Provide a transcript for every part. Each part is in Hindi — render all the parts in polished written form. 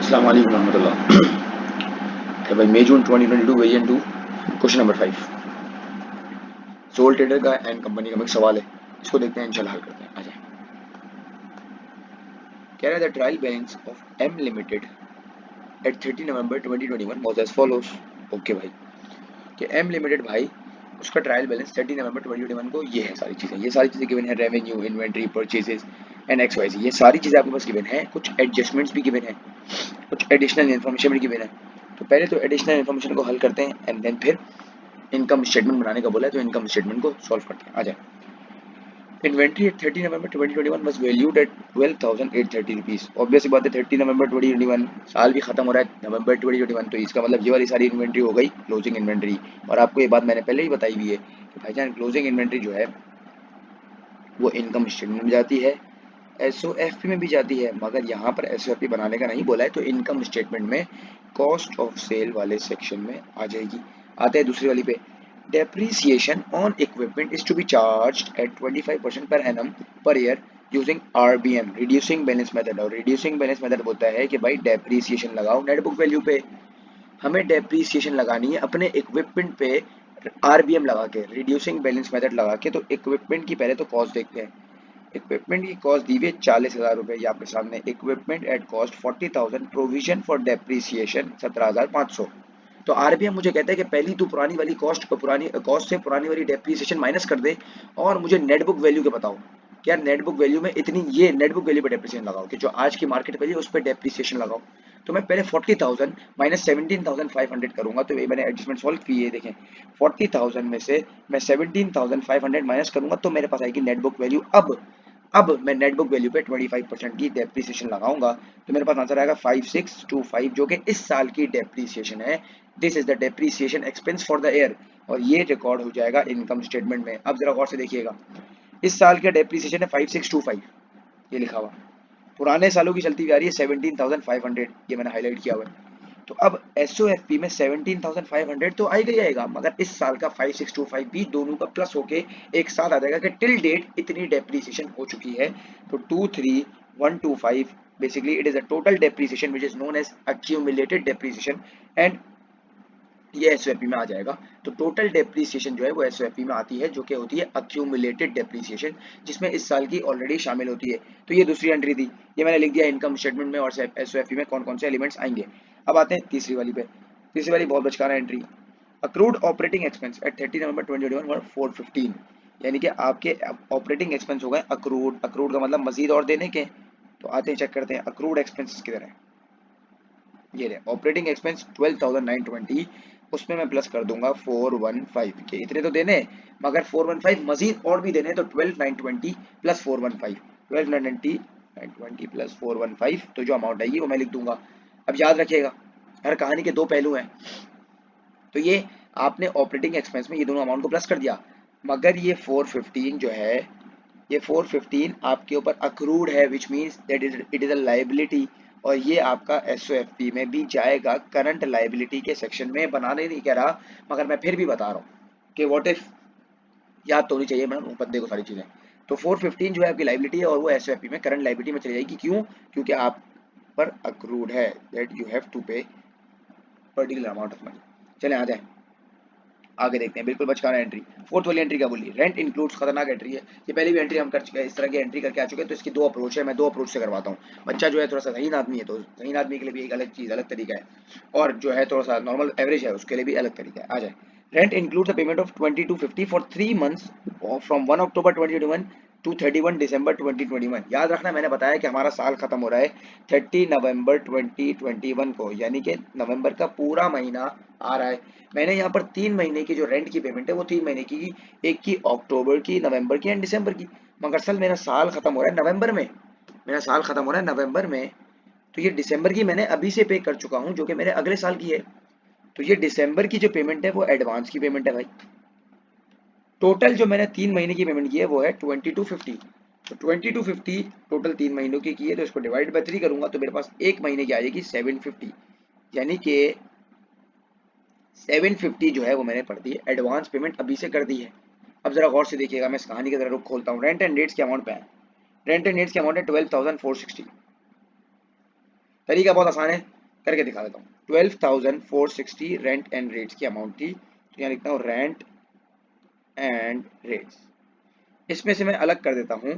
अस्सलाम वालेकुम रहमतुल्लाह। भाई मई जून 2022 variant 2 question number 5 soul trader का एंड कंपनी का एक सवाल है, इसको देखते हैं इंशाल्लाह हल करते हैं। आ जाए। कह रहा है the trial balance of M limited at 30 November 2021 was as follows. Okay भाई, कि एम लिमिटेड भाई उसका ट्रायल बैलेंस 30 नवंबर 2021 को ये है, सारी चीज़ें गिवन है, revenue, inventory, purchases and X Y Z, ये सारी चीज़ें आपके पास गिवन है। कुछ एडजस्टमेंट्स भी गिवन है, कुछ एडिशनल इन्फॉर्मेशन भी गिवन है। तो पहले तो एडिशनल इन्फॉर्मेशन को हल करते हैं एंड देन फिर इनकम स्टेटमेंट बनाने का बोला है, तो इनकम स्टेटमेंट को सॉल्व करते हैं। आ जाए। Inventory at 30 November 2021 was valued at 12,830 rupees. Obvious सी बात है, 30 नवंबर 2021 साल भी खत्म हो रहा है, नवंबर 2021, तो इसका मतलब ये वाली सारी इन्वेंट्री हो गई क्लोजिंग इन्वेंट्री। और आपको ये बात मैंने पहले ही बताई हुई है कि भाईजान क्लोजिंग इन्वेंट्री जो है वो इनकम स्टेटमेंट में जाती है, एसओएफपी में भी जाती है, मगर यहाँ पर एसओएफपी बनाने का नहीं बोला है, तो इनकम स्टेटमेंट में कॉस्ट ऑफ सेल वाले सेक्शन में आ जाएगी। आते हैं दूसरी वाली पे। Depreciation on equipment is to be charged at 25% per annum per year using RBM reducing balance method. और रिड्यूसिंग बैलेंस मेथड बोलता है कि भाई डेप्रीसिएशन लगाओ नेट बुक वैल्यू पे, हमें डेप्रीसिएशन लगानी है अपने इक्विपमेंट पे आरबीएम लगा के, रिड्यूसिंग बैलेंस मेथड लगा के। तो इक्विपमेंट की पहले तो कॉस्ट देखते हैं। इक्विपमेंट की कॉस्ट दी हुई है 40,000 रुपये, ये आपके सामने। Equipment at cost 40,000, provision for depreciation 17,500। तो आरबीएम मुझे कहता है कि पहली तू पुरानी वाली पुरानी कॉस्ट से पुरानी वाली डेप्रीसिएशन माइनस कर दे और मुझे नेट बुक वैल्यू के बताओ कि यार नेट बुक वैल्यू में इतनी, ये नेट बुक वैल्यू पे डेप्रीसिएशन लगाओ कि जो आज की मार्केट वैल्यू उस पर डेप्रीसिएशन लगाओ। तो मैं पहले 40,000 माइनस 17,500 करूंगा। तो ये मैंने एडजस्टमेंट सॉल्व की है, देखें 40,000 में से मैं 17,500 माइनस करूंगा तो मेरे पास आएगी नेट बुक वैल्यू। अब मैं नेट बुक वैल्यू पे 25% की डेप्रीसिएशन लगाऊंगा, तो मेरे पास आंसर आएगा 5625, जो कि इस साल की डेप्रीसिएशन है। This is the depreciation expense for the year, और ये रिकॉर्ड हो जाएगा इनकम स्टेटमेंट में। अब जरा गौर से देखिएगा, इस साल का डेप्रीसिएशन है 5625, ये लिखा हुआ। पुराने सालों की चलती हुई आ रही है 17,500, ये मैंने हाईलाइट किया हुआ है। तो अब एसओएफपी में 17,500 तो आएगा ही आएगा, मगर इस साल का 5625 भी दोनों का प्लस होके एक साथ आ जाएगा कि टिल डेट इतनी डेप्रीसिएशन हो चुकी है। तो 23,125 basically it is a total depreciation which is known as accumulated depreciation, and ये एसओएफपी में आ जाएगा। तो टोटल डेप्रीसिएशन जो है वो एसओएफपी में आती है, जो कि होती है अक्यूमुलेटेड डेप्रीसिएशन, जिसमें इस साल की ऑलरेडी शामिल होती है। तो ये दूसरी एंट्री थी, ये मैंने लिख दिया इनकम स्टेटमेंट में, और एसओएफपी में कौन कौन से एलिमेंट्स आएंगे। अब आते हैं तीसरी वाली पे। तीसरी वाली बहुत बचकाना entry, accrued operating expense at 30 November 2021 were 415, यानी कि आपके ऑपरेटिंग एक्सपेंस हो गए अक्रूड। अक्रूड का मतलब मजीद और देने के। तो आते हैं चेक करते हैं अक्रूड एक्सपेंसेस किधर है। ये रहे ऑपरेटिंग एक्सपेंस 12,920, उसमें मैं प्लस कर दूंगा 415 के, इतने तो देने मगर 415 मजीद और भी देने, तो 12,920 प्लस 415, 12,920 प्लस 415, तो जो अमाउंट आएगी वो मैं लिख दूंगा। अब याद रखिएगा, हर कहानी के दो पहलू हैं। तो ये आपने ऑपरेटिंग एक्सपेंस में ये दोनों अमाउंट को प्लस कर दिया, मगर ये 415 जो है, ये 415 आपके ऊपर अक्रूड है, which means that it is a liability, और ये आपका एसओएफपी में भी जाएगा करंट लाइबिलिटी के सेक्शन में। बनाने नहीं कह रहा, मगर मैं फिर भी बता रहा हूँ कि व्हाट इफ, याद तो नहीं चाहिए मैडम बंदे को सारी चीज़ें। तो 415 जो है आपकी लाइबिलिटी है, और वो एसओएफपी में करंट लाइबिलिटी में चली जाएगी। क्यों? क्योंकि आप पर अक्रूड है, दैट यू हैव टू पे पर्टिकुलर अमाउंट ऑफ मनी। चले आ जाए आगे देखते हैं। बिल्कुल बचकाना एंट्री, फोर्थ वाली एंट्री क्या बोली, रेंट इंक्लूड्स, खतरनाक एंट्री है ये, पहले भी एंट्री हम कर चुके हैं, इस तरह की एंट्री करके आ चुके हैं। तो इसकी दो अप्रोच है, मैं दो अप्रोच से करवाता हूँ। बच्चा जो है थोड़ा सा जहीन आदमी है, तो जहीन आदमी के लिए भी एक अलग चीज़, अलग तरीका है, और जो है थोड़ा सा नॉर्मल एवरेज है उसके लिए भी अलग तरीका है। आ जाए। Rent include the payment of 2250 for 3 months from 1 October 2021 to 31 December 2021। याद रखना, मैंने बताया कि हमारा साल खत्म हो रहा है 30 नवंबर 2021 को, यानी कि नवंबर का पूरा महीना आ रहा है। मैंने यहाँ पर 3 महीने की जो रेंट की पेमेंट है वो 3 महीने की, एक की अक्टूबर की, नवंबर की एंड दिसंबर की, मगर सर मेरा साल खत्म हो रहा है नवंबर में, मेरा साल खत्म हो रहा है नवंबर में, तो ये दिसंबर की मैंने अभी से पे कर चुका हूँ, जो कि मेरे अगले साल की है। तो ये दिसंबर की जो पेमेंट है वो एडवांस की पेमेंट है भाई। टोटल जो मैंने 3 महीने की पेमेंट की है वो है 2250। तो 2250 टोटल 3 महीनों की है, तो इसको डिवाइड बाई 3 करूंगा तो मेरे पास एक महीने की आएगी 750, यानी कि 750 जो है वो मैंने पढ़ दी है, एडवांस पेमेंट अभी से कर दी है। अब जरा गौर से देखिएगा, मैं इस कहानी की तरह रुख खोलता हूँ। रेंट एंड रेट्स के अमाउंट पे है, रेंट एंड रेट्स के अमाउंट है 12,460, तरीका बहुत आसान है, करके दिखा देता हूँ। 12,460 रेंट एंड रेट्स की अमाउंट थी, तो यहाँ लिखता हूँ रेंट एंड रेट्स। इसमें से मैं अलग कर देता हूँ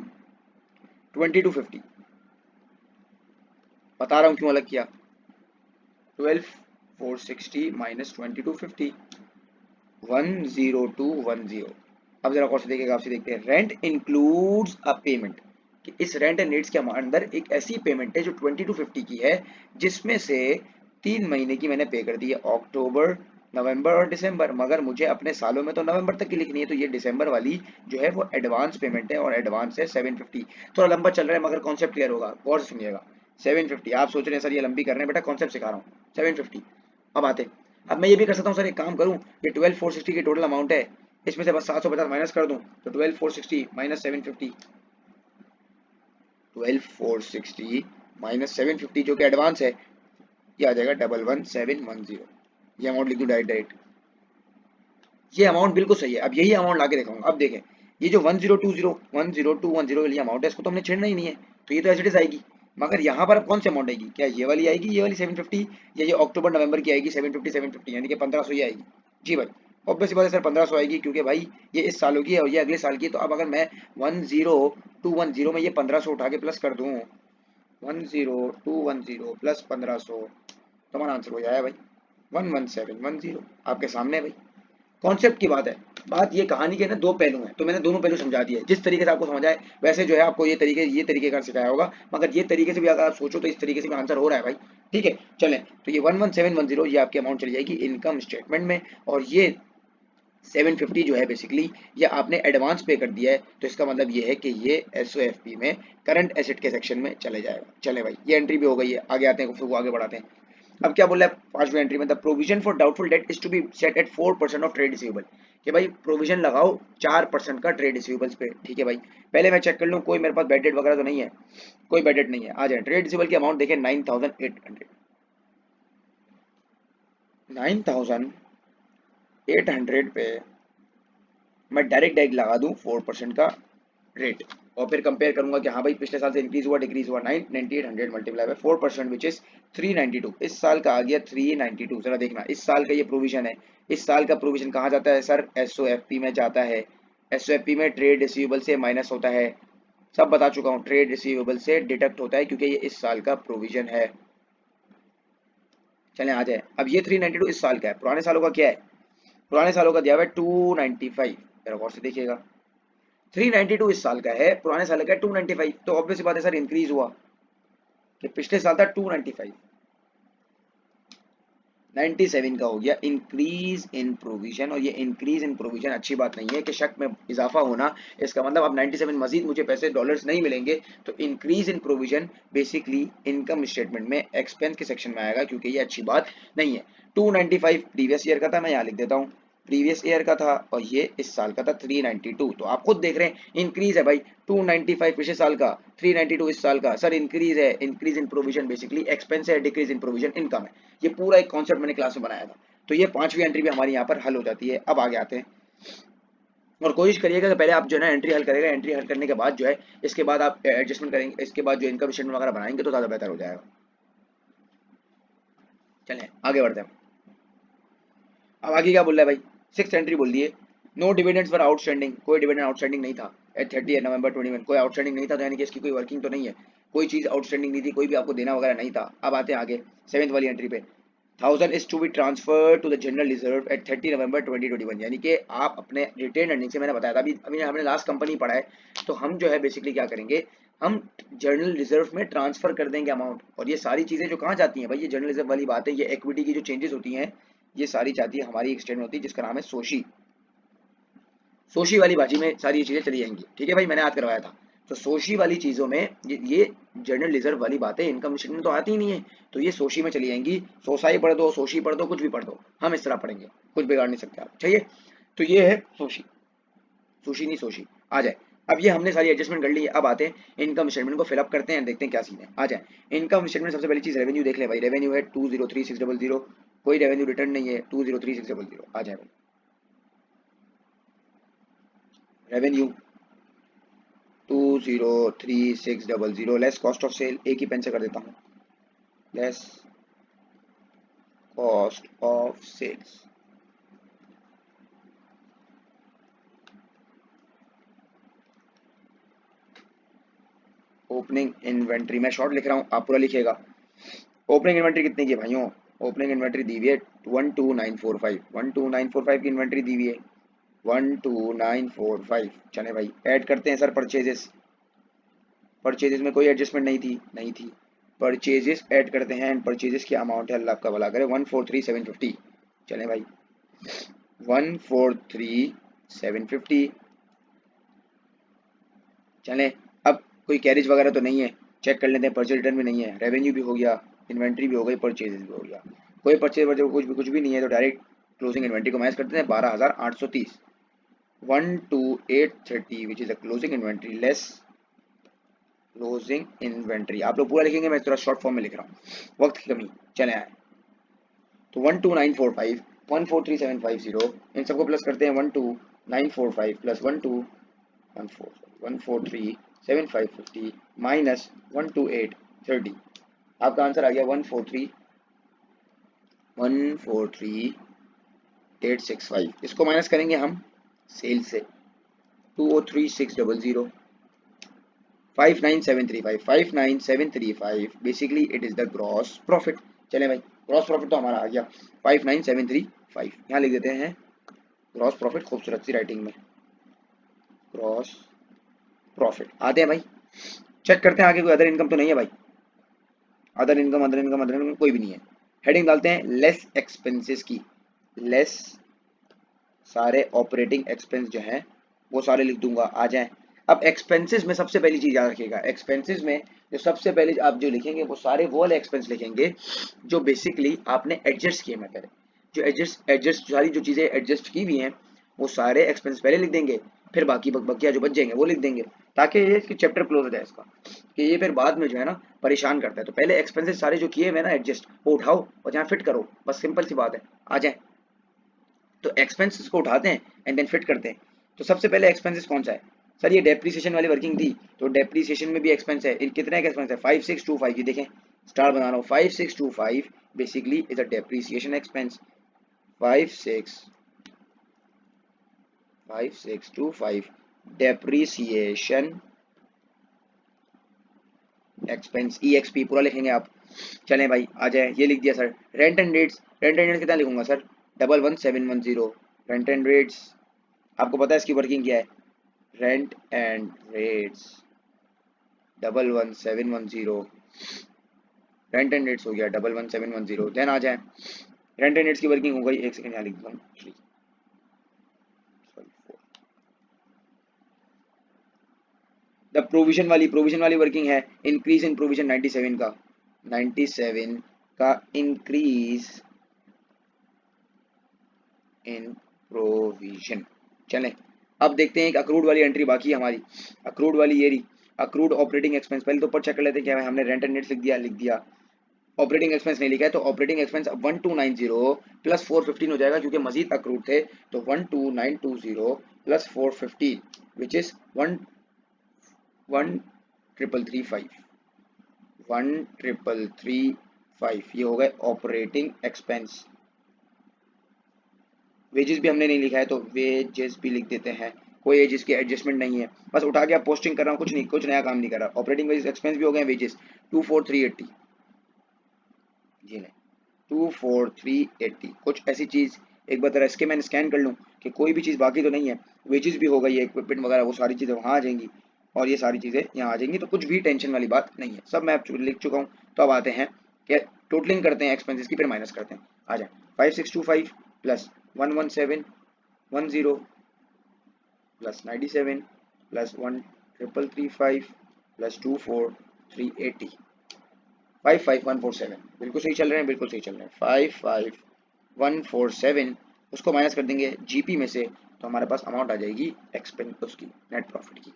2250। बता रहा हूँ क्यों अलग किया। 12,460 माइनस 2250, 10210। अब जरा गौर से देखिएगा, आपसे देखते हैं। रेंट इंक्लूड्स अ पेमेंट, कि इस रेंट एंड रेट्स के अंदर एक ऐसी पेमेंट है जो 2250 की है, जिसमें से 3 महीने की मैंने पे कर दी है, अक्टूबर, नवंबर और दिसंबर। मगर मुझे अपने सालों में तो नवंबर तक की लिखनी है, तो ये दिसंबर वाली जो है वो एडवांस पेमेंट है, और एडवांस है 750। थोड़ा लंबा चल रहा है मगर कॉन्सेप्ट क्लियर होगा, गौर से सुनिएगा। 750, आप सोच रहे हैं सर ये लंबी कर रहे हैं, बेटा कॉन्सेप्ट सिखा रहा हूँ। 750। अब आते, अब मैं ये भी कर सकता हूँ सर, एक काम करूँ, ये 12,460 की टोटल अमाउंट है, इसमें से बस 750 माइनस कर दूं, तो 12,460 माइनस 750, 12,460 माइनस 750 जो कि एडवांस है, ये आ जाएगा 11,710। ये अमाउंट लिख दूं डायरेक्ट डायरेक्ट, ये अमाउंट बिल्कुल सही है। अब यही अमाउंट लाके दिखाऊंगा। अब देखें, ये जो 10,210 वाली अमाउंट है, इसको तो हमने छेड़ना ही नहीं है, तो ये तो एज इट इज आएगी। मगर यहाँ पर अब कौन सी अमाउंट आएगी, क्या ये वाली आएगी, ये वाली 750, या ये अक्टूबर नवंबर की आएगी 750 750, यानी कि 1500 ही आएगी। जी भाई, ऑब्वियस बात है सर 1500 आएगी, क्योंकि भाई ये इस सालों की है और ये अगले साल की है। तो अब अगर मैं 10210 में ये 1500 उठा के प्लस कर दूं, 10210 प्लस 1500, तो हमारा आंसर हो जाएगा भाई 11710। आपके सामने है भाई, कॉन्सेप्ट की बात है। बात ये, कहानी के ना दो पहलू हैं, तो मैंने दोनों पहलू समझा दिए। जिस तरीके से आपको समझ आए वैसे जो है आपको ये तरीके का सिखाया होगा, मगर ये तरीके से भी अगर आप सोचो तो इस तरीके से भी आंसर हो रहा है भाई। ठीक है, चलें। तो ये 11710 ये आपकी अमाउंट चली जाएगी इनकम स्टेटमेंट में, और ये 750 जो है बेसिकली ये आपने एडवांस पे कर दिया है, तो इसका मतलब ये है कि ये एसओएफपी में करंट एसेट के सेक्शन में चले जाएगा। चले भाई, ये एंट्री भी हो गई है। आगे आते हैं, फिर वो आगे बढ़ाते हैं। अब क्या बोला है पांचवी एंट्री में, the provision for doubtful debt is to be set at 4% of trade receivable, कि भाई प्रोविजन लगाओ 4% का ट्रेड रिसीवेबल्स पे। ठीक है भाई, पहले मैं चेक कर लूँ कोई मेरे पास बैड डेट वगैरह तो नहीं है, कोई बैड डेट नहीं है। आ जाए, ट्रेड रिसीवेबल की अमाउंट देखें 9,800, 9,800 पे मैं डायरेक्ट डायरेक्ट लगा दूं 4% का रेट, और फिर कंपेयर करूंगा कि हाँ भाई पिछले साल से इंक्रीज हुआ डिक्रीज हुआ। 9,800 मल्टीप्लाई बाय 4%, विच इज 392। इस साल का आ गया 392। जरा देखना, इस साल का ये प्रोविजन है। इस साल का प्रोविजन कहाँ जाता है सर, एसओएफपी में जाता है। एसओएफपी में ट्रेड रिसीवेबल से माइनस होता है, सब बता चुका हूँ। ट्रेड रिसीवेबल से डिडक्ट होता है, क्योंकि ये इस साल का प्रोविजन है। चलें आ जाए, अब ये 392 इस साल का है, पुराने सालों का क्या है, पुराने सालों का दिया हुआ है 295। जरा गौर से देखिएगा, 392 इस साल का है, पुराने साल का है 295। तो ऑब्वियस बात है सर इंक्रीज हुआ, कि पिछले साल था 295, 97 का हो गया इंक्रीज इन प्रोविजन। और ये इंक्रीज इन प्रोविजन अच्छी बात नहीं है कि शक में इजाफा होना, इसका मतलब अब 97 मजीद मुझे पैसे डॉलर्स नहीं मिलेंगे। तो increase in provision basically income statement में एक्सपेंस के सेक्शन में आएगा, क्योंकि ये अच्छी बात नहीं है। 295 प्रीवियस ईयर का था, मैं यहाँ लिख देता हूँ, प्रीवियस ईयर का था, और ये इस साल का था 392। तो आप खुद देख रहे हैं इंक्रीज है भाई, 295 पिछले साल का, 392 इस साल का। सर इंक्रीज है, increase in provision basically expense है, डिक्रीज इन प्रोविजन इनकम है। ये पूरा एक कॉन्सेप्ट मैंने क्लास में बनाया था। तो ये पांचवी एंट्री भी हमारी यहाँ पर हल हो जाती है। अब आगे आते हैं, और कोशिश करिएगा कि पहले आप जो है ना एंट्री हल करेगा, एंट्री हल करने के बाद जो है इसके बाद आप एडजस्टमेंट करेंगे, इसके बाद जो इनकम स्टेटमेंट वगैरह बनाएंगे तो ज़्यादा बेहतर हो जाएगा। चलें आगे बढ़ते हैं। अब आगे क्या बोल रहा है भाई, सिक्स एंट्री बोल दिए, नो डिविडेंड्स फॉर आउटस्टैंडिंग, कोई डिविडेंड आउटस्टैंडिंग नहीं था एट 30 नवंबर 21, कोई आउटस्टैंडिंग नहीं था, तो यानी कि इसकी कोई वर्किंग तो नहीं है, कोई चीज़ आउटस्टैंडिंग नहीं थी, कोई भी आपको देना वगैरह नहीं था। अब आते हैं आगे सेवेंथ वाली एंट्री पे, 1000 is to be transfer to the general reserve at 30 November 2021, यानी कि आप अपने रिटेन अर्निंग से, मैंने बताया था अभी अभी हमने लास्ट कंपनी पढ़ा है, तो हम जो है बेसिकली क्या करेंगे, हम जर्नल रिजर्व में ट्रांसफर कर देंगे अमाउंट। और ये सारी चीज़ें जो कहाँ जाती हैं भाई, ये जर्नल रिजर्व वाली बात है, ये इक्विटी की जो चेंजेस होती हैं ये सारी जाती है हमारी एक स्टेटमेंट होती है जिसका नाम है सोशी। सोशी वाली बाजी में सारी ये चीज़ें चली जाएंगी। ठीक है भाई, मैंने याद करवाया था। तो सोशी वाली चीज़ों में ये जर्नल रिजर्व वाली बातें इनकम स्टेटमेंट तो आती ही नहीं है, तो ये सोशी में चली जाएंगी। सोसाई पढ़ दो, सोशी पढ़ दो, कुछ भी पढ़ दो, हम इस तरह पढ़ेंगे, कुछ बिगाड़ नहीं सकते आप। चाहिए, तो ये है सोशी, सोशी नहीं सोशी। आ जाए, अब ये हमने सारी एडजस्टमेंट कर ली है। अब आते हैं इनकम स्टेटमेंट को फिलअप करते हैं, देखते हैं क्या सीन है। आ जाए, इनकम स्टेटमेंट सबसे पहली चीज़ रेवेन्यू देख ले भाई, रेवेन्यू है 203,600, कोई रेवेन्यू रिटर्न नहीं है 203,600। आ जाए भाई, revenue 203,600 less cost of sale, एक ही पेन से कर देता हूँ, less cost of sales. Opening inventory, मैं शॉर्ट लिख रहा हूँ, आप पूरा लिखिएगा। ओपनिंग इन्वेंट्री कितने की है भाइयों? ओपनिंग इन्वेंट्री दी हुई है 12945, 12945 की इन्वेंट्री दी हुई है, 12945। चले भाई ऐड करते हैं सर परचेजेस। परचेजेस में कोई एडजस्टमेंट नहीं थी, नहीं थी। परचेजेस ऐड करते हैं एंड परचेजेस की अमाउंट है, अल्लाह आपका भला करे, 143,750। चले भाई 143,750। चलें, अब कोई कैरेज वगैरह तो नहीं है, चेक कर लेते हैं। परचेज रिटर्न भी नहीं है, रेवेन्यू भी हो गया, इन्वेंट्री भी हो गई, परचेजेस भी हो गया, कोई परचेज वर्चेज कुछ भी नहीं है, तो डायरेक्ट क्लोजिंग इन्वेंट्री को मैच करते हैं 12,830, 12830 which is a closing inventory less closing inventory. आप लोग पूरा लिखेंगे, मैं थोड़ा शॉर्ट फॉर्म में लिख रहा हूँ, वक्त की कमी। चले आए तो 12945, 143,750, इन सबको प्लस करते हैं, 12945 प्लस 143,750 माइनस 12830। आपका आंसर आ गया 143,865। इसको माइनस करेंगे हम सेल से, 203,600, 59735, 59735 basically it is the gross profit. चलें भाई, ग्रॉस प्रॉफिट तो हमारा आ गया 59735, यहाँ लिख देते हैं ग्रॉस प्रॉफिट, खूबसूरत सी राइटिंग में ग्रॉस प्रॉफिट। आते हैं भाई, चेक करते हैं आगे कोई अदर इनकम तो नहीं है भाई। Other income, other income, other income कोई भी नहीं है। हेडिंग डालते हैं लेस एक्सपेंसेस की, लेस सारे ऑपरेटिंग एक्सपेंस जो हैं वो सारे लिख दूंगा, आ जाएं। अब एक्सपेंसेस में सबसे पहली चीज याद रखिएगा, एक्सपेंसेस में जो सबसे पहले आप जो लिखेंगे वो सारे वो वाले एक्सपेंस लिखेंगे जो बेसिकली आपने एडजस्ट किए। मैं करें जो एडजस्ट एडजस्ट सारी जो चीजें एडजस्ट की हुई हैं वो सारे एक्सपेंस पहले लिख देंगे, फिर बाकी बकिया जो बच जाएंगे वो लिख देंगे, ताकि ये चैप्टर क्लोज हो जाए इसका, कि ये फिर बाद में जो है ना परेशान करता है। तो पहले एक्सपेंसेस सारे जो किए हुए ना एडजस्ट वो उठाओ और जहाँ फिट करो, बस सिंपल सी बात है, आ जाए। तो एक्सपेंसेस को उठाते हैं एंड देन फिट करते हैं। तो सबसे पहले एक्सपेंसेस कौन सा है सर? ये डेप्रीसिएशन वाली वर्किंग थी, तो डेप्रीसिएशन में भी एक्सपेंस है। कितने का एक्सपेंस है? 5625। ये देखें स्टार बना रहा हूँ, 5625 basically is a depreciation expense. 5625 depreciation expense, EXP पूरा लिखेंगे आप। चलें भाई आ जाए, ये लिख दिया sir. Rent and rates, rent and rates कितना लिखूंगा सर? 11710। रेंट एंड रेट्स आपको पता है इसकी वर्किंग क्या है? Rent and rates 11710, rent and rates हो गया 11710। देन आ जाए, रेंट एंड रेट्स की वर्किंग हो गई, एक सेकंड यहाँ लिख दूँ, 3 द प्रोविजन वाली वर्किंग है, इंक्रीज इन प्रोविजन 97 का, 97 का इंक्रीज इन प्रोविजन। चलें अब देखते हैं एक अक्रूड वाली एंट्री बाकी है हमारी, अक्रूड वाली ये रही, अक्रूड ऑपरेटिंग एक्सपेंस। पहले तो ऊपर चेक कर लेते हैं क्या है, हमने रेंट एंड रेट्स लिख दिया, ऑपरेटिंग एक्सपेंस नहीं लिखा है, तो ऑपरेटिंग एक्सपेंस 1290 प्लस 415 हो जाएगा क्योंकि मजीद अक्रूड थे, तो 12920 प्लस 415 विच इज 11335, 11335 ये हो गए ऑपरेटिंग एक्सपेंस। वेजेस भी हमने नहीं लिखा है तो वेजेस भी लिख देते हैं, कोई एजेस की एडजस्टमेंट नहीं है, बस उठा के आप पोस्टिंग कर रहा हूँ, कुछ नहीं, कुछ नया काम नहीं कर रहा। ऑपरेटिंग वेजेस एक्सपेंस भी हो गए, वेजेस 24380, जी नहीं 24380। कुछ ऐसी चीज़ एक बार जरा इसके मैं स्कैन कर लूँ कि कोई भी चीज़ बाकी तो नहीं है। वेजेस भी हो गई है, इक्विपमेंट वगैरह वो सारी चीज़ें वहाँ आ जाएंगी और ये सारी चीज़ें यहाँ आ जाएंगी, तो कुछ भी टेंशन वाली बात नहीं है, सब मैं लिख चुका हूँ। तो अब आते हैं कि टोटलिंग करते हैं एक्सपेंसेस की, फिर माइनस करते हैं। आ जाए 5625 प्लस 11710 प्लस 97 प्लस 13335 प्लस 24380, 55147। बिल्कुल सही चल रहे हैं, बिल्कुल सही चल रहे हैं, 55147। उसको माइनस कर देंगे जीपी में से, तो हमारे पास अमाउंट आ जाएगी एक्सपेंस उसकी, नेट प्रॉफिट की,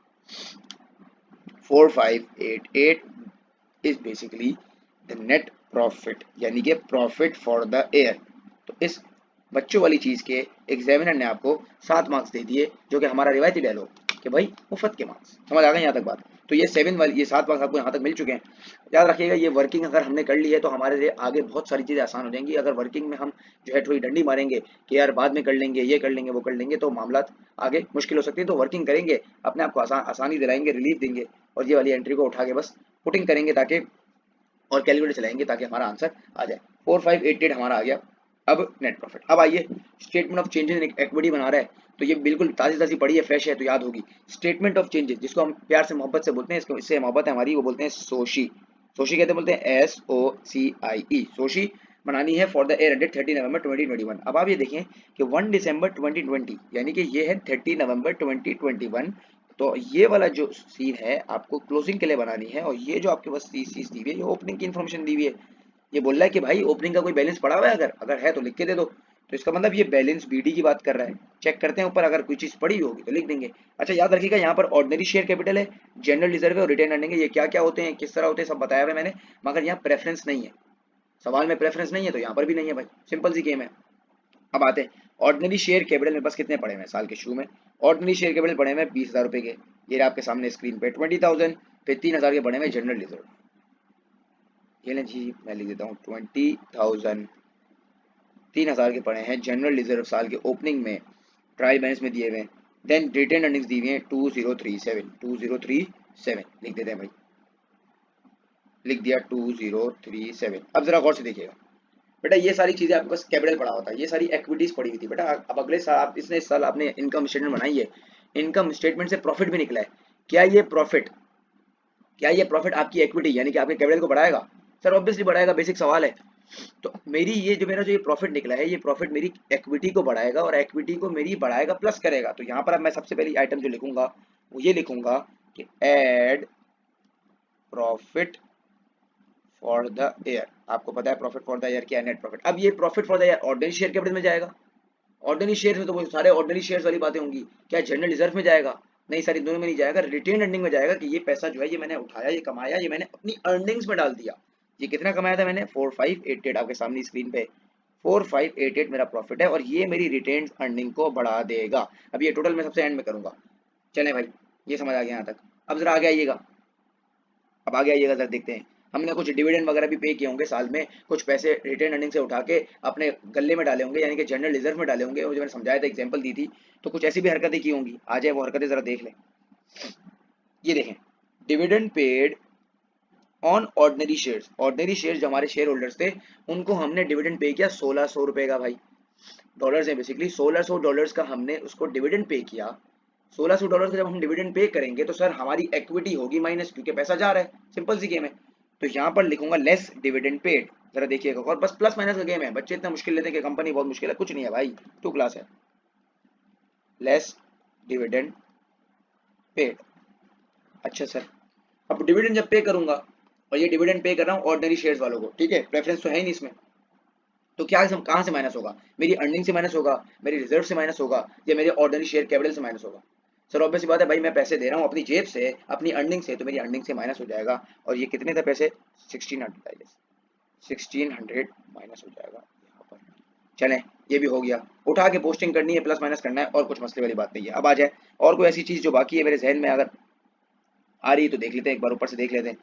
4588 is basically the net profit, यानी कि प्रॉफिट फॉर द ईयर। तो इस बच्चों वाली चीज के एग्जामिनर ने आपको 7 मार्क्स दे दिए, जो कि हमारा रिवायती डायलॉग कि भाई मुफ्त के मार्क्स, समझ आ गए यहाँ तक बात। तो ये 7 वाली, ये 7 मार्क्स आपको यहाँ तक मिल चुके हैं। याद रखिएगा ये वर्किंग अगर हमने कर ली है तो हमारे लिए आगे बहुत सारी चीज़ें आसान हो जाएंगी। अगर वर्किंग में हम जो है थोड़ी डंडी मारेंगे कि यार बाद में कर लेंगे, ये कर लेंगे, वो कर लेंगे, तो मामला आगे मुश्किल हो सकती है। तो वर्किंग करेंगे, अपने आप को आसानी दिलाएंगे, रिलीफ देंगे, और ये वाली एंट्री को उठा के बस पुटिंग करेंगे ताकि, और कैलकुलेटर चलाएंगे ताकि हमारा आंसर आ जाए। 4588 हमारा आ गया। अब नेट प्रॉफिट। अब आइए statement of changes in equity बना रहा है, तो ये बिल्कुल ताजी ताजी पड़ी है, फ्रेश है, तो याद होगी। स्टेटमेंट ऑफ चेंजेस, जिसको हम प्यार से मोहब्बत से बोलते हैं, इसको इससे मोहब्बत है हमारी, वो बोलते हैं सोशी। सोशी कहते बोलते हैं SOCIE। सोशी बनानी है for the year ended 30 November 2021। अब आप ये देखें कि 1 दिसंबर 2020 यानी कि ये है 30 नवंबर 2021। तो ये वाला जो सीन है आपको क्लोजिंग के लिए बनानी है, और ये जो आपके पास चीज दी हुई है ये ओपनिंग की इन्फॉर्मेशन दी हुई है। ये बोल रहा है कि भाई ओपनिंग का कोई बैलेंस पड़ा हुआ है, अगर अगर है तो लिख के दे दो। तो इसका मतलब ये बैलेंस BD की बात कर रहा है। चेक करते हैं ऊपर, अगर कोई चीज पड़ी होगी तो लिख देंगे। अच्छा याद रखिएगा यहाँ पर ऑर्डिनरी शेयर कैपिटल है, जनरल रिजर्व है और रिटेन अर्निंग है। ये क्या क्या होते हैं, किस तरह होते हैं, सब बताया हुआ है मैंने, मगर यहाँ प्रेफरेंस नहीं है। सवाल में प्रेफरेंस नहीं है तो यहाँ पर भी नहीं है भाई, सिंपल सी गेम है। अब आते हैं ऑर्डिनरी शेयर कैपिटल मेरे पास कितने पड़े हुए हैं साल के शुरू में। ऑर्डिनरी शेयर कैपिटल पड़े हुए हैं 20,000 रुपए के, ये रहा आपके सामने स्क्रीन पे 20,000। फिर 3,000 के पड़े हुए जनरल रिजर्व, ये लें जी, मैं लिख देता हूँ 20,000। 3,000 के पड़े हैं जनरल रिजर्व साल के ओपनिंग में, ट्रायल बैलेंस में दिए हुए हैं। देन रिटेन अर्निंग्स दी हुई हैं 2037 लिख देते हैं भाई, लिख दिया 2037। अब जरा गौर से देखिएगा बेटा, ये सारी चीजें आपके पास कैपिटल पड़ा होता है, ये सारी एक्विटीज पड़ी हुई थी बेटा। अब अगले साल आप इसने इस साल आपने इनकम स्टेटमेंट बनाई है, इनकम स्टेटमेंट से प्रॉफिट भी निकला है। क्या ये प्रॉफिट, क्या ये प्रॉफिट आपकी इक्विटी यानी कि आपके कैपिटल को बढ़ाएगा? सर ऑब्वियसली बढ़ाएगा, बेसिक सवाल है। तो मेरी ये जो मेरा जो ये प्रॉफिट निकला है, ये प्रॉफिट मेरी इक्विटी को बढ़ाएगा और इक्विटी को मेरी बढ़ाएगा, प्लस करेगा। तो यहाँ पर अब मैं सबसे पहली आइटम जो लिखूंगा वो ये लिखूंगा कि add profit for the year. आपको पता है प्रॉफिट फॉर द ईयर क्या है, नेट प्रॉफिट। अब ये profit for the year ordinary share capital में जाएगा। ऑर्डिनरी शेयर में तो वो सारे ऑर्डिनरी शेयर वाली बातें होंगी। क्या जनरल रिजर्व में जाएगा? नहीं सर, इन दोनों में नहीं जाएगा, रिटेन अर्निंग में जाएगा। कि ये पैसा जो है ये मैंने उठाया, ये कमाया, ये मैंने अपनी अर्निंग्स में डाल दिया। ये कितना कमाया था मैंने? 4588, आपके सामने स्क्रीन पे 4588 मेरा प्रॉफिट है, और ये मेरी रिटेन अर्निंग को बढ़ा देगा। अब ये टोटल मैं सबसे एंड में करूंगा। चले भाई, ये समझ आ गया यहाँ तक। अब जरा आगे आइएगा, अब आगे आइएगा जरा देखते हैं। हमने कुछ डिविडेंड वगैरह भी पे किए होंगे साल में, कुछ पैसे रिटेन अर्निंग से उठा के अपने गले में डाले होंगे, यानी कि जनरल रिजर्व में डाले होंगे, और जो मैंने समझाया था, एग्जांपल दी थी। तो कुछ ऐसी भी हरकतें की होंगी, आ जाए वो हरकतें जरा देख लें। ये देखें, dividend paid on ordinary shares. Ordinary shares जो हमारे शेयर होल्डर्स थे, उनको हमने डिविडेंड पे किया 1600 रुपए का भाई। डॉलर्स है बेसिकली, $1600 का हमने उसको डिविडेंड पे किया। $1600 का जब हम डिविडेंड पे करेंगे तो सर हमारी इक्विटी होगी माइनस, क्योंकि पैसा जा रहा है, सिंपल सी गेम है। तो यहाँ पर लिखूंगा लेस डिविडेंड पेड। जरा देखिएगा, और बस प्लस माइनस का गेम है। बच्चे इतना मुश्किल लेते हैं कि कंपनी बहुत मुश्किल है, कुछ नहीं है भाई, 2 क्लास है। Less dividend paid. अच्छा सर, अब डिविडेंड जब पे करूंगा, और ये डिविडेंड पे कर रहा हूँ ऑर्डिनरी शेयर्स वालों को, ठीक है, प्रेफरेंस तो है ही नहीं इसमें, तो क्या कहाँ से माइनस होगा? मेरी अर्निंग से माइनस होगा, मेरी रिजर्व से माइनस होगा, या मेरे ऑर्डिनरी शेयर कैपिटल से माइनस होगा? सर ऑब्वियस बात है भाई, मैं पैसे दे रहा हूँ अपनी जेब से, अपनी अर्निंग से, तो मेरी अर्निंग से माइनस हो जाएगा। और ये कितने थे पैसे? 1600, 1600 माइनस हो जाएगा यहाँ पर। चलें, ये भी हो गया। उठा के पोस्टिंग करनी है, प्लस माइनस करना है, और कुछ मसले वाली बात नहीं है। अब आ जाए और कोई ऐसी चीज जो बाकी है मेरे जहन में, अगर आ रही है तो देख लेते हैं, एक बार ऊपर से देख लेते हैं।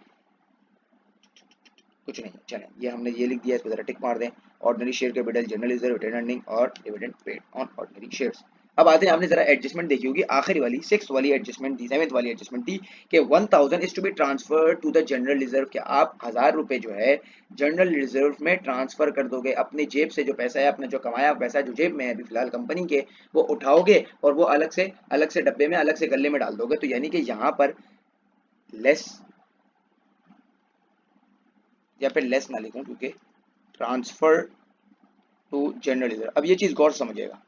कुछ नहीं, चलें, ये हमने ये लिख दिया, इसको जरा टिक मार दें। Ordinary share capital, general reserve, retained earning और dividend paid on ordinary shares. अब आते हैं, आपने जरा एडजस्टमेंट देखी होगी, आखिरी वाली 6th वाली एडजस्टमेंट थी, 7th वाली एडजस्टमेंट थी कि 1000 is to be transfer to the general reserve. कि आप 1000 रुपए जो है जनरल रिजर्व में ट्रांसफर कर दोगे, अपनी जेब से जो पैसा है, अपने जो कमाया पैसा जो जेब में है अभी फिलहाल कंपनी के, वो उठाओगे और वो अलग से डब्बे में, अलग से गले में डाल दोगे। तो यानी कि यहाँ पर लेस, या फिर लेस ना लिखूं क्योंकि ट्रांसफर टू जनरल रिजर्व। अब ये चीज गौर से समझिएगा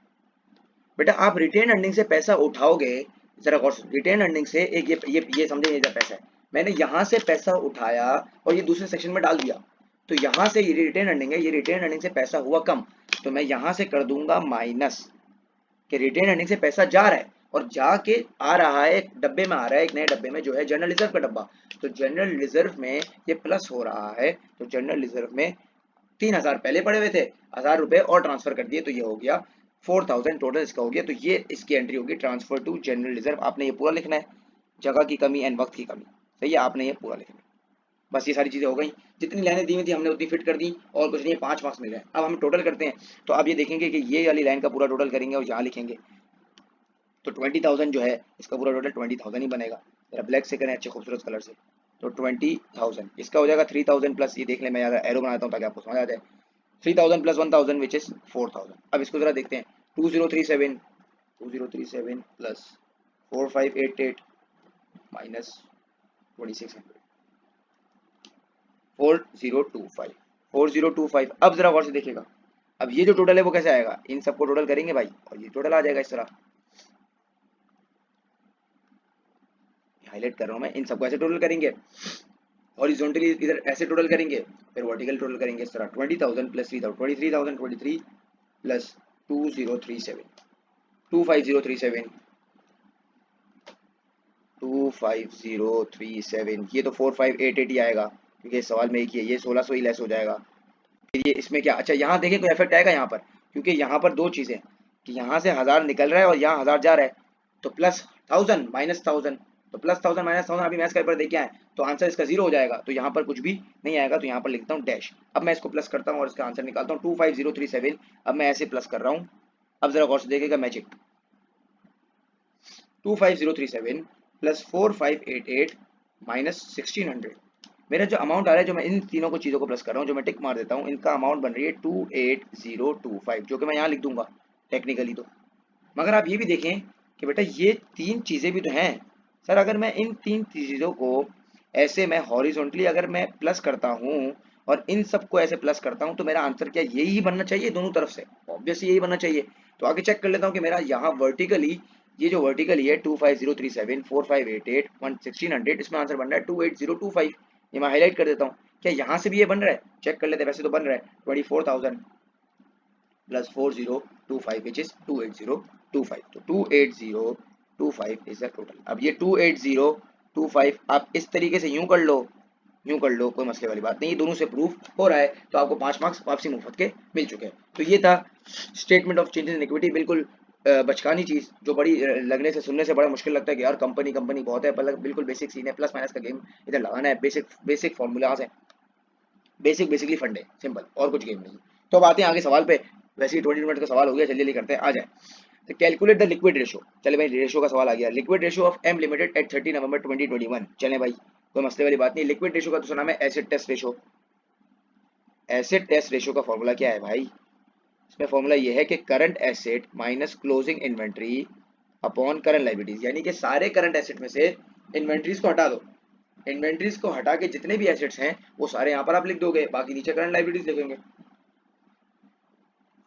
बेटा, आप रिटेन अर्निंग से पैसा उठाओगे, जरा गौर से, रिटेन अर्निंग से एक ये समझे, ये पैसा है, मैंने यहाँ से पैसा उठाया और ये दूसरे सेक्शन में डाल दिया। तो यहाँ से ये रिटेन अर्निंग है, ये रिटेन अर्निंग से पैसा हुआ कम, तो मैं यहाँ से कर दूंगा माइनस। कि रिटेन अर्निंग से पैसा जा रहा है और जाके आ रहा है, एक डब्बे में आ रहा है, एक नए डब्बे में जो है जनरल रिजर्व का डब्बा। तो जनरल रिजर्व में ये प्लस हो रहा है, तो जनरल रिजर्व में 3,000 पहले पड़े हुए थे, 1000 रुपए और ट्रांसफर कर दिए, तो ये हो गया 4000 टोटल इसका हो गया। तो ये इसकी एंट्री होगी, ट्रांसफर टू जनरल रिजर्व। आपने ये पूरा लिखना है, जगह की कमी एंड वक्त की कमी, सही है, आपने ये पूरा लिखना है। बस ये सारी चीजें हो गई, जितनी लाइनें दी हुई थी हमने उतनी फिट कर दी और कुछ नहीं है, 5 मार्क्स मिल गए। अब हम टोटल करते हैं, तो अब ये देखेंगे कि ये वाली लाइन का पूरा टोटल करेंगे और यहाँ लिखेंगे, तो 20,000 जो है इसका पूरा टोटल 20,000 ही बनेगा। जरा ब्लैक से करें अच्छे खूबसूरत कलर से, तो 20,000 इसका हो जाएगा 3,000 प्लस, ये देख लें मैं यहाँ एरो बनाता हूँ ताकि आपको समझ आ जाए, 3,000 प्लस 1,000 विच इज 4,000। अब इसको जरा देखते हैं, 2037 प्लस 4588 माइनस 2600, 4025। अब जरा गौर से देखिएगा, अब ये जो टोटल है वो कैसे आएगा, इन सबको टोटल करेंगे भाई और ये टोटल आ जाएगा इस तरह, हाईलाइट कर रहा हूं मैं, इन सबको ऐसे टोटल करेंगे, हॉरिजॉन्टली इधर ऐसे टोटल करेंगे, फिर वर्टिकल टोटल करेंगे इस तरह, 20,000 प्लस 3,000, 23,000, 23 प्लस 2037, 25037, 25037, ये तो 4588 ही आएगा क्योंकि इस सवाल में एक ही है, ये 1600 ही लेस हो जाएगा। फिर ये इसमें क्या, अच्छा यहाँ देखें कोई इफेक्ट आएगा यहाँ पर, क्योंकि यहाँ पर दो चीजें कि यहाँ से 1000 निकल रहा है और यहाँ 1000 जा रहा है, तो प्लस 1000 माइनस 1000, तो प्लस 1000 माइनस 1000 अभी मैथ्स का पेपर देख के आए, तो आंसर इसका 0 हो जाएगा, तो यहाँ पर कुछ भी नहीं आएगा, तो यहाँ पर लिखता हूँ डैश। अब मैं इसको प्लस करता हूँ और इसका आंसर निकालता हूँ 25037, अब मैं ऐसे प्लस कर रहा हूँ। अब जरा गौर से देखिएगा मैजिक, 25037 प्लस 4588 माइनस 1600, मेरा जो अमाउंट आ रहा है, जो मैं इन तीनों को चीज़ों को प्लस कर रहा हूँ, जो मैं टिक मार देता हूँ, इनका अमाउंट बन रही है 28025, जो कि मैं यहाँ लिख दूंगा टेक्निकली तो। मगर आप ये भी देखें कि बेटा ये तीन चीज़ें भी तो हैं सर, अगर मैं इन तीन चीज़ों को ऐसे मैं हॉरिजॉन्टली अगर मैं प्लस करता हूँ और इन सबको ऐसे प्लस करता हूँ, तो मेरा आंसर क्या यही बनना चाहिए दोनों तरफ से, ऑब्वियसली यही बनना चाहिए। तो आगे चेक कर लेता हूँ कि मेरा यहाँ वर्टिकली, ये जो वर्टिकली है 25037 4588 1600, इसमें आंसर बन रहा है 28025, ये मैं हाईलाइट कर देता हूँ। क्या यहाँ से भी ये बन रहा है, चेक कर लेते हैं, वैसे तो बन रहा है 24,000 प्लस 4025 विच इज 28025, तो 28025 इज द टोटल। अब ये 28025 आप इस तरीके से यूं कर लो, यूं कर लो, कोई मसले वाली बात नहीं, दोनों से प्रूफ हो रहा है, तो आपको 5 मार्क्स वापसी मुफ्त के मिल चुके हैं। तो ये था statement of changes in equity, बिल्कुल बचकानी चीज जो बड़ी लगने से सुनने से बड़ा मुश्किल लगता है कि यार कंपनी कंपनी बहुत है, पर बिल्कुल बेसिक सीन है, प्लस माइनस का गेम इधर लगाना है, बेसिक बेसिक फॉर्मूलाज है, बेसिकली फंड है, सिंपल, और कुछ गेम नहीं। तो अब आते हैं आगे सवाल पे, वैसे ही 20 मिनट का सवाल हो गया, जल्दी जल्दी करते हैं, आ जाए। तो कैलकुलेट द लिक्विड रेशो, चले भाई रेशो का सवाल आ गया, liquid ratio of M limited at 30 November 2021, चले भाई कोई मसले वाली बात नहीं। लिक्विड रेशो का तो सुना मैं acid test ratio, acid test ratio का फॉर्मूला क्या है भाई, इसमें फॉर्मूला ये है कि current asset minus closing inventory upon current liabilities, यानी कि सारे करंट एसेट में से इन्वेंट्रीज को हटा दो, इन्वेंट्रीज को हटा के जितने भी एसेट्स हैं वो सारे यहाँ पर आप लिख दोगे, बाकी नीचे करंट लाइबिलिटीज लिखेंगे।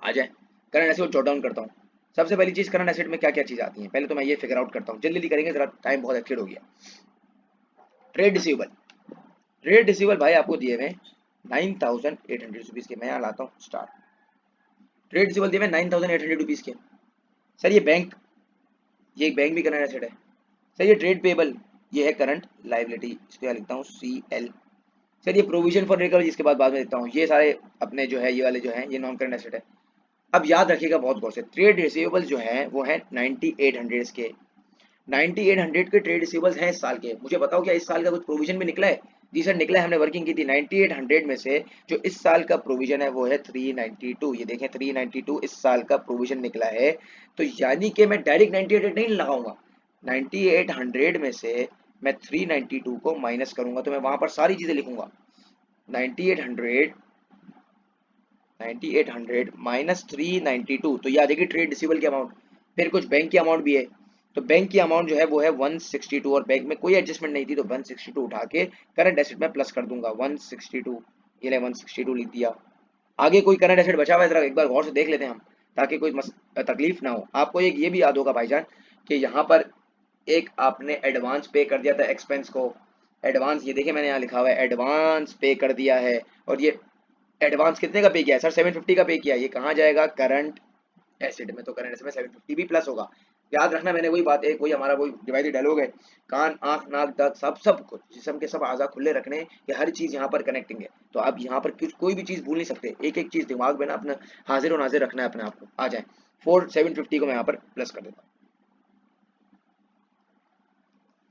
आ जाए करंट एसेट को जॉट डाउन करता हूँ। सबसे पहली चीज करंट एसेट में क्या क्या चीज आती है, पहले तो मैं ये फिगर आउट करता हूँ, जल्दी जल्दी करेंगे, जरा टाइम बहुत एक्सीड हो गया। ट्रेड रिसीवेबल, ट्रेड रिसीवेबल भाई आपको दिए हुए 9,800 रुपीज के, मैं यहाँ लाता हूँ स्टार्ट, ट्रेड रिसीवेबल दिए हुए 9,800 रुपीज के। सर ये बैंक, ये एक बैंक भी करंट एसेट है। सर ये ट्रेड पेबल, ये है करंट लाइबिलिटी, इसको यहाँ लिखता हूँ CL। सर ये प्रोविजन फॉर रिकवरी, इसके बाद में देता हूँ, ये सारे अपने जो है ये वाले जो है ये नॉन करंट एसेट है। अब याद रखिएगा बहुत गौर से, ट्रेड रिसीवेबल जो है वो है 9800 के, 9800 के ट्रेड रिसीवेबल्स हैं इस साल के। मुझे बताओ क्या इस साल का कुछ प्रोविजन भी निकला है? जी सर निकला है, हमने वर्किंग की थी। 9800 में से जो इस साल का प्रोविजन है वो है 392, ये देखें 392 इस साल का प्रोविजन निकला है। तो यानी कि मैं डायरेक्ट 98 नहीं लगाऊंगा, 9800 में से मैं 392 को माइनस करूंगा, तो मैं वहां पर सारी चीजें लिखूंगा, 9800 माइनस 392, तो ये आ जाएगी ट्रेड रिसीवेबल की अमाउंट। फिर कुछ बैंक की अमाउंट भी है, तो बैंक की अमाउंट जो है वो है 162, और बैंक में कोई एडजस्टमेंट नहीं थी, तो 162 उठा के करंट एसेट में प्लस कर दूंगा 162, ये ले 162 लिख दिया। आगे कोई करंट एसेट बचा हुआ है, जरा एक बार गौर से देख लेते हैं हम, ताकि कोई तकलीफ ना हो आपको। एक ये भी याद होगा भाईजान कि यहाँ पर एक आपने एडवांस पे कर दिया था एक्सपेंस को, एडवांस, ये देखिए मैंने यहाँ लिखा हुआ है एडवांस पे कर दिया है, और ये एडवांस कितने का पे किया है सर? 750 का पे किया, ये कहाँ जाएगा? करंट एसिड में, तो करंट एसिड में 750 भी प्लस होगा। याद रखना, मैंने वही बात है, कोई हमारा वही डिवाइडेड डायलॉग है, कान आंख नाक दांत सब कुछ जिस्म के सब आज़ा खुले रखने, कि हर चीज यहाँ पर कनेक्टिंग है। तो आप यहाँ पर कुछ कोई भी चीज भूल नहीं सकते, एक एक चीज दिमाग में ना अपना हाजिर और नाजिर रखना है अपने आप को। आ जाए 4750 को मैं यहाँ पर प्लस कर देता हूँ,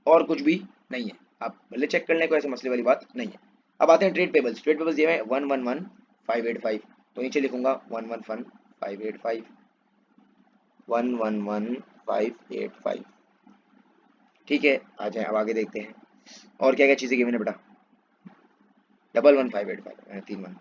और कुछ भी नहीं है, आप भले चेक कर लें, कोई ऐसे मसले वाली बात नहीं है। अब आते हैं ट्रेड पेबल्स। ट्रेड पेबल्स ये है 111585, तो नीचे लिखूंगा 111585, 111585। ठीक है, आ जाए अब आगे देखते हैं और क्या क्या चीजें गिवन है बेटा। 111585 मैंने 3 1।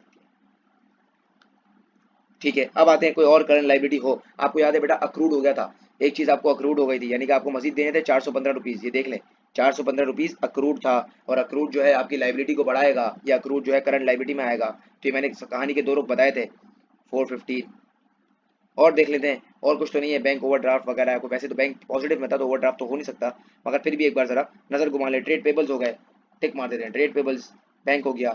ठीक है, अब आते हैं कोई और करंट लाइबिलिटी हो। आपको याद है बेटा अक्रूड हो गया था, एक चीज आपको अक्रूड हो गई थी, यानी कि आपको मजीद देने थे 415 रुपीज। ये देख लें 415 रुपीज अक्रूड था, और अक्रूड जो है आपकी लाइबिलिटी को बढ़ाएगा, या अक्रूड जो है करंट लाइबिलिटी में आएगा। तो ये मैंने कहानी के 2 रुख बताए थे 450। और देख लेते हैं और कुछ तो नहीं है, बैंक ओवरड्राफ्ट वगैरह है। वैसे तो बैंक पॉजिटिव में था तो ओवरड्राफ्ट तो हो नहीं सकता, मगर फिर भी एक बार जरा नजर घुमा ले। ट्रेड पेबल्स हो गए, टिक मार देते हैं। ट्रेड पेबल्स बैंक हो गया,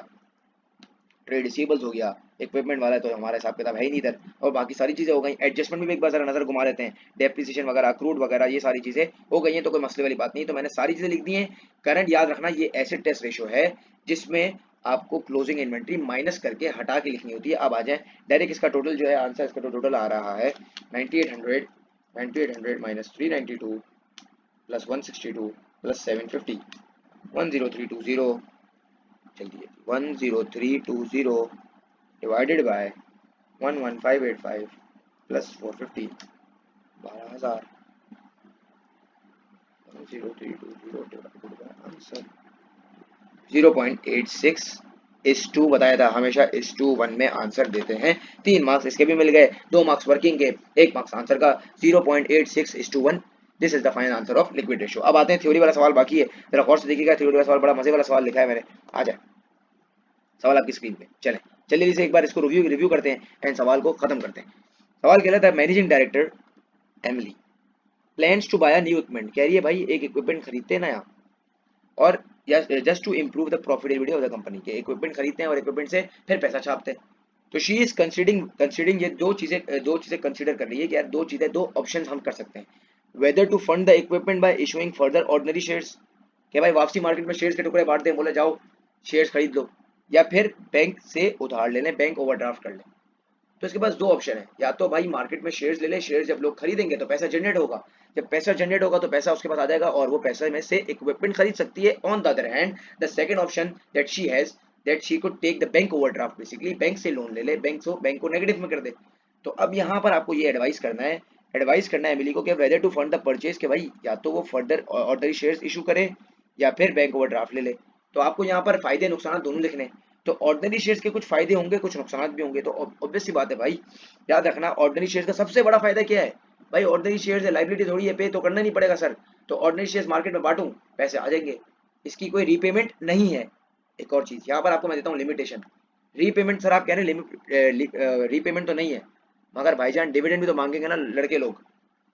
ट्रेड रिसीवेबल्स हो गया, इक्विपमेंट वाला है तो हमारा हिसाब किताब है ही नहीं इधर, और बाकी सारी चीजें हो गई। एडजस्टमेंट में भी एक बार जरा नजर घुमा लेते हैं, डेप्रिसिएशन वगैरह, अक्रूड वगैरह, ये सारी चीजें हो गई हैं, तो कोई मसले वाली बात नहीं। तो मैंने सारी चीजें लिख दी हैं। करंट याद रखना ये एसिड टेस्ट रेशो है, जिसमें आपको क्लोजिंग इन्वेंट्री माइनस करके हटा के लिखनी होती है। अब आ जाए डायरेक्ट, इसका टोटल जो है आंसर, इसका टोटल आ रहा है 9800, 9800 माइनस 392 प्लस 162 प्लस 750, 10320, जल्दी 10320 divided by 11585 plus 450, 12,000। 10320 divided by answer 0.86:2 बताया था। हमेशा इस टू 1 में आंसर देते हैं। 3 मार्क्स इसके भी मिल गए, 2 मार्क्स वर्किंग के, 1 मार्क्स आंसर का। 0.86:1, this is the final answer of liquid ratio. अब आते हैं थ्योरी वाला सवाल बाकी है, जरा गौर से देखिएगा। थ्योरी वाला सवाल बड़ा मजे वाला सवाल लिखा है मैंने। आ जाए सवाल आपकी स्क्रीन पे, चलें चलिए इसे एक बार इसको रिव्यू करते हैं एंड सवाल को खत्म करते हैं। सवाल कह रहा था managing director Emily plans to buy a new equipment. कह रही है भाई एक इक्विपमेंट खरीदते हैं ना यहाँ, और just to improve the profitability of the company. के इक्विपमेंट खरीदते हैं और इक्विपमेंट से फिर पैसा छापते हैं। तो शी इज कंसिडरिंग ये दो चीजें कंसिडर कर रही है कि यार दो ऑप्शन हम कर सकते हैं। Whether to fund the equipment by issuing further ordinary shares, कि भाई वापसी मार्केट में शेयर्स के टुकड़े बांटते हैं, बोले जाओ शेयर्स खरीद लो, या फिर बैंक से उधार ले लें, बैंक ओवरड्राफ्ट कर लें। तो इसके पास दो ऑप्शन है, या तो भाई मार्केट में शेयर्स ले ले, शेयर्स जब लोग खरीदेंगे तो पैसा जनरेट होगा, जब पैसा जनरेट होगा तो पैसा उसके पास आ जाएगा और वो पैसे में से इक्विपमेंट खरीद सकती है। On the other hand the second option that she has, that she could take the bank overdraft, basically bank से लोन ले ले, बैंक को नेगेटिव में कर दे। तो अब यहाँ पर आपको ये एडवाइस करना है एमिली को कि whether to fund the purchase, के भाई या तो वो फर्दर ऑर्डनरी शेयर्स इशू करे या फिर बैंक ओवरड्राफ्ट ले ले। तो आपको यहाँ पर फायदे नुकसान दोनों लिखने हैं। तो ऑर्डिनरी शेयर्स के कुछ फायदे होंगे, कुछ नुकसान भी होंगे। तो ऑब्वियस सी बात है भाई, याद रखना ऑर्डिनरी शेयर्स का सबसे बड़ा फायदा क्या है भाई, ऑर्डिनरी शेयर्स है, लाइबिलिटी थोड़ी है, पे तो करना नहीं पड़ेगा सर। तो ऑर्डिनरी शेयर्स मार्केट में बांटूं, पैसे आ जाएंगे, इसकी कोई रीपेमेंट नहीं है। एक और चीज यहाँ पर आपको मैं देता हूँ लिमिटेशन। रीपेमेंट सर आप कह रहे हैं रीपेमेंट तो नहीं है, मगर भाईजान डिविडेंड भी तो मांगेंगे ना लड़के लोग।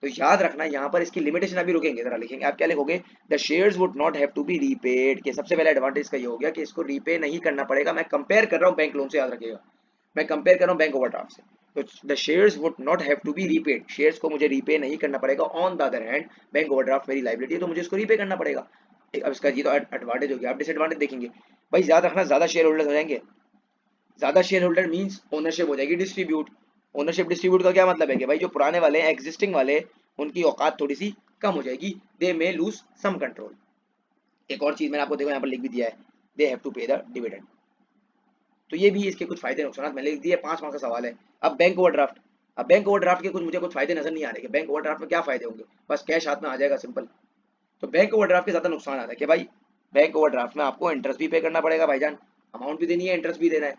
तो याद रखना यहाँ पर इसकी लिमिटेशन अभी रुकेंगे, जरा लिखेंगे। आप क्या लिखोगे, the shares would not have to be repaid, के सबसे पहला एडवांटेज का ये हो गया कि इसको रीपे नहीं करना पड़ेगा। मैं कंपेयर कर रहा हूँ बैंक लोन से, याद रखिएगा, मैं कंपेयर कर रहा हूँ बैंक ओवरड्राफ्ट से। तो the shares would not have to be repaid, shares को मुझे रीपे नहीं करना पड़ेगा। On the other hand bank overdraft मेरी लाइबिलिटी है तो मुझे इसको रीपे करना पड़ेगा। अब इसका ये तो एडवांटेज हो गया। आप डिसएडवांटेज देखेंगे भाई, याद रखना ज्यादा शेयर होल्डर हो जाएंगे। ज्यादा शेयर होल्डर मीन्स ओनरशिप हो जाएगी डिस्ट्रीब्यूट। ओनरशिप डिस्ट्रीब्यूट का क्या मतलब है कि भाई जो पुराने वाले हैं, एग्जिस्टिंग वाले, उनकी औकात थोड़ी सी कम हो जाएगी, दे मे लूज सम कंट्रोल। एक और चीज मैंने आपको देखो यहाँ पर लिख भी दिया है, दे हैव टू पे द डिविडेंड। तो ये भी इसके कुछ फायदे नुकसान मैंने लिख दिए। 5 मार्क्स का सवाल है। अब बैंक ओवरड्राफ्ट, अब बैंक ओवरड्राफ्ट के मुझे कुछ फायदे नजर नहीं आ रहे कि बैंक ओवरड्राफ्ट में क्या फायदे होंगे, बस कैश हाथ में आ जाएगा, सिंपल। तो बैंक ओवरड्राफ्ट के ज्यादा नुकसान आता है कि भाई बैंक ओवरड्राफ्ट में आपको इंटरेस्ट भी पे करना पड़ेगा भाईजान, अमाउंट भी देनी है, इंटरेस्ट भी देना है,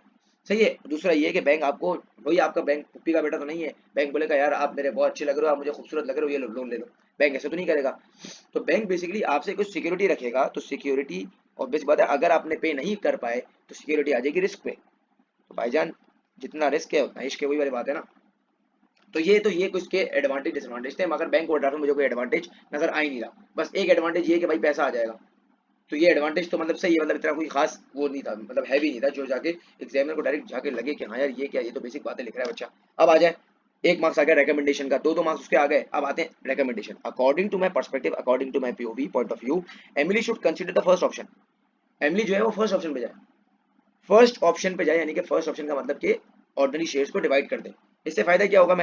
सही है। दूसरा ये है कि बैंक आपको, वही आपका बैंक पुप्पी का बेटा तो नहीं है, बैंक बोलेगा यार आप मेरे बहुत अच्छे लग रहे हो, आप मुझे खूबसूरत लग रहे हो, ये लोन ले लो। बैंक ऐसे तो नहीं करेगा। तो बैंक बेसिकली आपसे कुछ सिक्योरिटी रखेगा, तो सिक्योरिटी ऑब्वियस बात है, अगर आपने पे नहीं कर पाए तो सिक्योरिटी आ जाएगी रिस्क पे। तो भाईजान जितना रिस्क है उतना इश्क है, वही वाली बात है ना। तो ये कुछ के एडवांटेज डिसएडवांटेज थे, मगर बैंक ओवरड्राफ्ट में मुझे कोई एडवांटेज नजर आ ही नहीं रहा। बस एक एडवांटेज ये कि भाई पैसा आ जाएगा। तो ये एडवांटेज तो मतलब सही है, मतलब इतना कोई खास वो नहीं था, मतलब हैवी नहीं था जो जाके एग्जामिनर को डायरेक्ट जाके लगे कि हाँ यार ये क्या, ये तो बेसिक बातें लिख रहा है बच्चा। अब आ जाए, 1 मार्क्स आ गया रिकमेंडेशन का, दो मार्क्स उसके आ गए। अब आते हैं recommendation. According to my perspective, according to my POV point of view, Emily should consider the first option. Emily जो है वो फर्स्ट ऑप्शन पे जाए, फर्स्ट ऑप्शन पे जाए, यानी कि फर्स्ट ऑप्शन का मतलब कि ऑर्डिनरी शेयर्स को डिवाइड कर दे। इससे फायदा क्या होगा,